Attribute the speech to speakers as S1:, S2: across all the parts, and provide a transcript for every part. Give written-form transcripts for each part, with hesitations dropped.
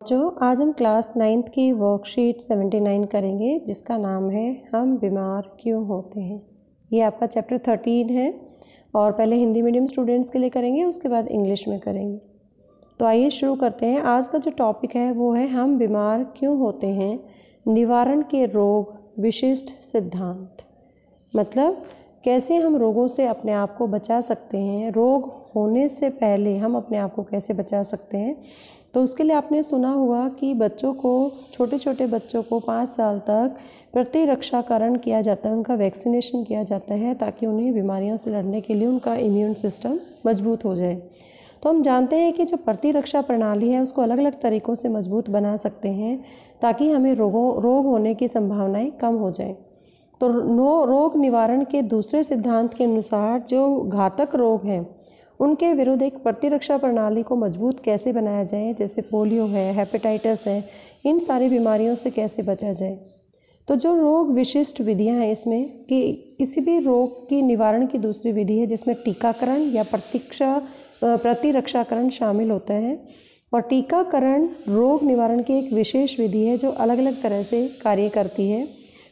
S1: बच्चों, आज हम क्लास 9th की वर्कशीट 79 करेंगे जिसका नाम है हम बीमार क्यों होते हैं। ये आपका चैप्टर 13 है और पहले हिंदी मीडियम स्टूडेंट्स के लिए करेंगे, उसके बाद इंग्लिश में करेंगे। तो आइए शुरू करते हैं। आज का जो टॉपिक है वो है हम बीमार क्यों होते हैं, निवारण के रोग, विशिष्ट सिद्धांत। मतलब कैसे हम रोगों से अपने आप को बचा सकते हैं, रोग होने से पहले हम अपने आप को कैसे बचा सकते हैं। तो उसके लिए आपने सुना होगा कि बच्चों को, छोटे छोटे बच्चों को 5 साल तक प्रतिरक्षाकरण किया जाता है, उनका वैक्सीनेशन किया जाता है ताकि उन्हें बीमारियों से लड़ने के लिए उनका इम्यून सिस्टम मजबूत हो जाए। तो हम जानते हैं कि जो प्रतिरक्षा प्रणाली है उसको अलग अलग तरीक़ों से मजबूत बना सकते हैं ताकि हमें रोग होने की संभावनाएं कम हो जाएं। तो रोग निवारण के दूसरे सिद्धांत के अनुसार जो घातक रोग हैं उनके विरुद्ध एक प्रतिरक्षा प्रणाली को मजबूत कैसे बनाया जाए, जैसे पोलियो है, हेपेटाइटिस है, इन सारी बीमारियों से कैसे बचा जाए। तो जो रोग विशिष्ट विधियां हैं इसमें कि किसी भी रोग की निवारण की दूसरी विधि है जिसमें टीकाकरण या प्रतिरक्षाकरण शामिल होता है। और टीकाकरण रोग निवारण की एक विशेष विधि है जो अलग अलग तरह से कार्य करती है।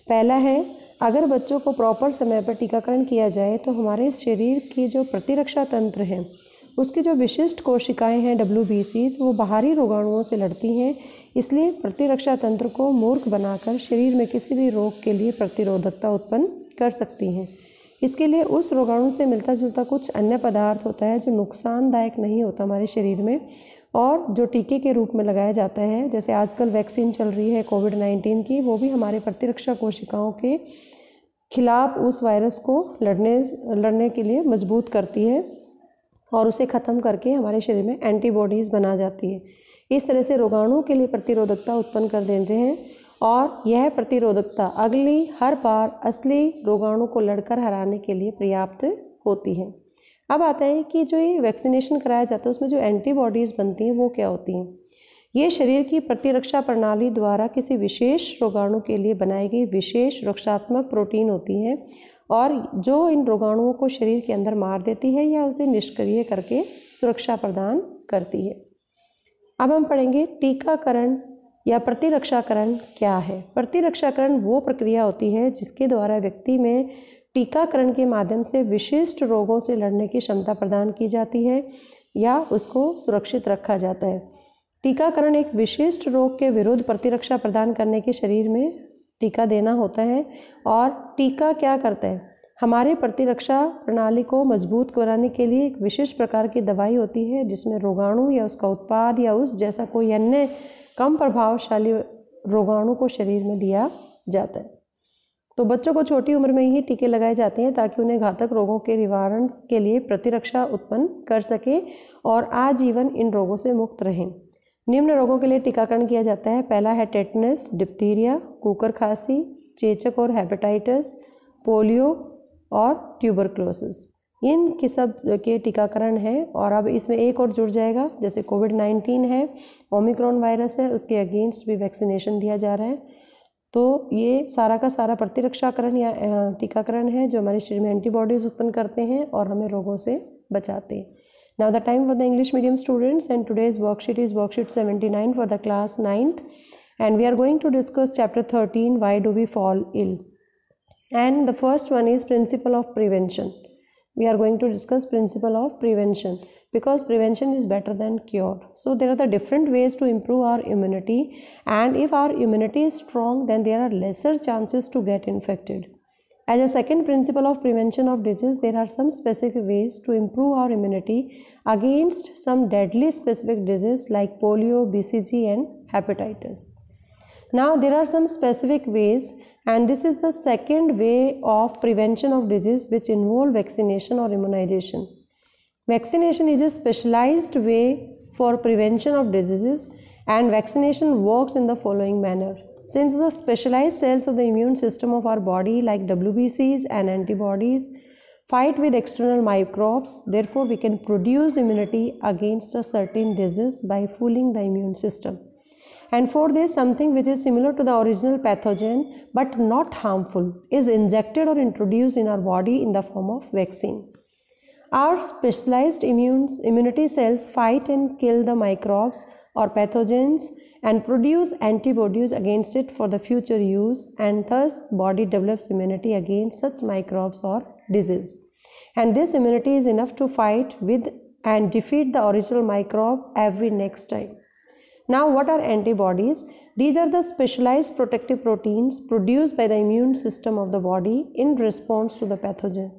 S1: पहला है, अगर बच्चों को प्रॉपर समय पर टीकाकरण किया जाए तो हमारे शरीर की जो प्रतिरक्षा तंत्र है उसकी जो विशिष्ट कोशिकाएं हैं WBCs, वो बाहरी रोगाणुओं से लड़ती हैं। इसलिए प्रतिरक्षा तंत्र को मूर्ख बनाकर शरीर में किसी भी रोग के लिए प्रतिरोधकता उत्पन्न कर सकती हैं। इसके लिए उस रोगाणु से मिलता जुलता कुछ अन्य पदार्थ होता है जो नुकसानदायक नहीं होता हमारे शरीर में, और जो टीके के रूप में लगाया जाता है। जैसे आजकल वैक्सीन चल रही है कोविड-19 की, वो भी हमारे प्रतिरक्षा कोशिकाओं के खिलाफ उस वायरस को लड़ने के लिए मजबूत करती है और उसे ख़त्म करके हमारे शरीर में एंटीबॉडीज़ बना जाती है। इस तरह से रोगाणुओं के लिए प्रतिरोधकता उत्पन्न कर देते हैं और यह प्रतिरोधकता अगली हर बार असली रोगाणु को लड़कर हराने के लिए पर्याप्त होती है। अब आता है कि जो ये वैक्सीनेशन कराया जाता है उसमें जो एंटीबॉडीज़ बनती हैं वो क्या होती हैं। ये शरीर की प्रतिरक्षा प्रणाली द्वारा किसी विशेष रोगाणु के लिए बनाई गई विशेष रक्षात्मक प्रोटीन होती हैं और जो इन रोगाणुओं को शरीर के अंदर मार देती है या उसे निष्क्रिय करके सुरक्षा प्रदान करती है। अब हम पढ़ेंगे टीकाकरण या प्रतिरक्षाकरण क्या है। प्रतिरक्षाकरण वो प्रक्रिया होती है जिसके द्वारा व्यक्ति में टीकाकरण के माध्यम से विशिष्ट रोगों से लड़ने की क्षमता प्रदान की जाती है या उसको सुरक्षित रखा जाता है। टीकाकरण एक विशिष्ट रोग के विरुद्ध प्रतिरक्षा प्रदान करने के शरीर में टीका देना होता है। और टीका क्या करता है, हमारे प्रतिरक्षा प्रणाली को मजबूत कराने के लिए एक विशेष प्रकार की दवाई होती है जिसमें रोगाणु या उसका उत्पाद या उस जैसा कोई अन्य कम प्रभावशाली रोगाणु को शरीर में दिया जाता है। तो बच्चों को छोटी उम्र में ही टीके लगाए जाते हैं ताकि उन्हें घातक रोगों के निवारण के लिए प्रतिरक्षा उत्पन्न कर सके और आजीवन इन रोगों से मुक्त रहें। निम्न रोगों के लिए टीकाकरण किया जाता है। पहला है टेटनस, डिप्थीरिया, कुकर खांसी, चेचक और हेपेटाइटिस, पोलियो और ट्यूबरक्लोसिस। इन के सब के टीकाकरण है। और अब इसमें एक और जुड़ जाएगा, जैसे कोविड-19 है, ओमिक्रॉन वायरस है, उसके अगेंस्ट भी वैक्सीनेशन दिया जा रहा है। तो ये सारा का सारा प्रतिरक्षाकरण या टीकाकरण है जो हमारे शरीर में एंटीबॉडीज़ उत्पन्न करते हैं और हमें रोगों से बचाते हैं। Now the time for the English medium students, and today's worksheet is worksheet 79 for the class 9th, and we are going to discuss chapter 13, why do we fall ill. And the first one is principle of prevention. We are going to discuss principle of prevention because prevention is better than cure. So there are the different ways to improve our immunity, and if our immunity is strong then there are lesser chances to get infected. As a second principle of prevention of disease, there are some specific ways to improve our immunity against some deadly specific diseases like polio, BCG and hepatitis. Now there are some specific ways, and this is the second way of prevention of disease which involve vaccination or immunization. Vaccination is a specialized way for prevention of diseases, and vaccination works in the following manner. Since the specialized cells of the immune system of our body like WBCs and antibodies fight with external microbes, therefore we can produce immunity against a certain disease by fooling the immune system. And for this, something which is similar to the original pathogen but not harmful is injected or introduced in our body in the form of vaccine. Our specialized immunity cells fight and kill the microbes or pathogens and produce antibodies against it for the future use, and thus body develops immunity against such microbes or disease. And this immunity is enough to fight with and defeat the original microbe every next time. Now, what are antibodies? These are the specialized protective proteins produced by the immune system of the body in response to the pathogen.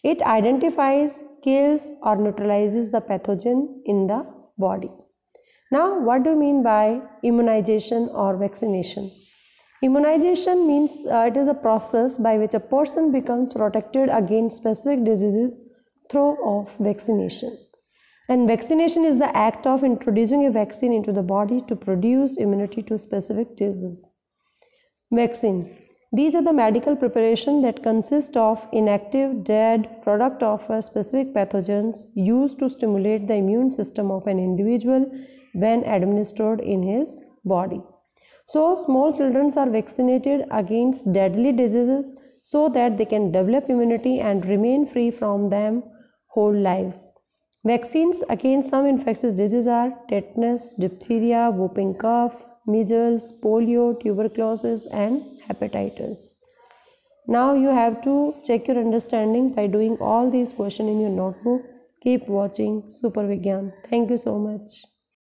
S1: It identifies, kills, or neutralizes the pathogen in the body. Now, what do you mean by immunization or vaccination? Immunization means it is a process by which a person becomes protected against specific diseases through of vaccination. And vaccination is the act of introducing a vaccine into the body to produce immunity to specific disease. Vaccine. These are the medical preparation that consist of inactive, dead product of specific pathogens used to stimulate the immune system of an individual when administered in his body. So, small children are vaccinated against deadly diseases so that they can develop immunity and remain free from them whole lives. Vaccines against some infectious diseases are tetanus, diphtheria, whooping cough, measles, polio, tuberculosis, and hepatitis. Now you have to check your understanding by doing all these questions in your notebook. Keep watching Super Vigyan. Thank you so much.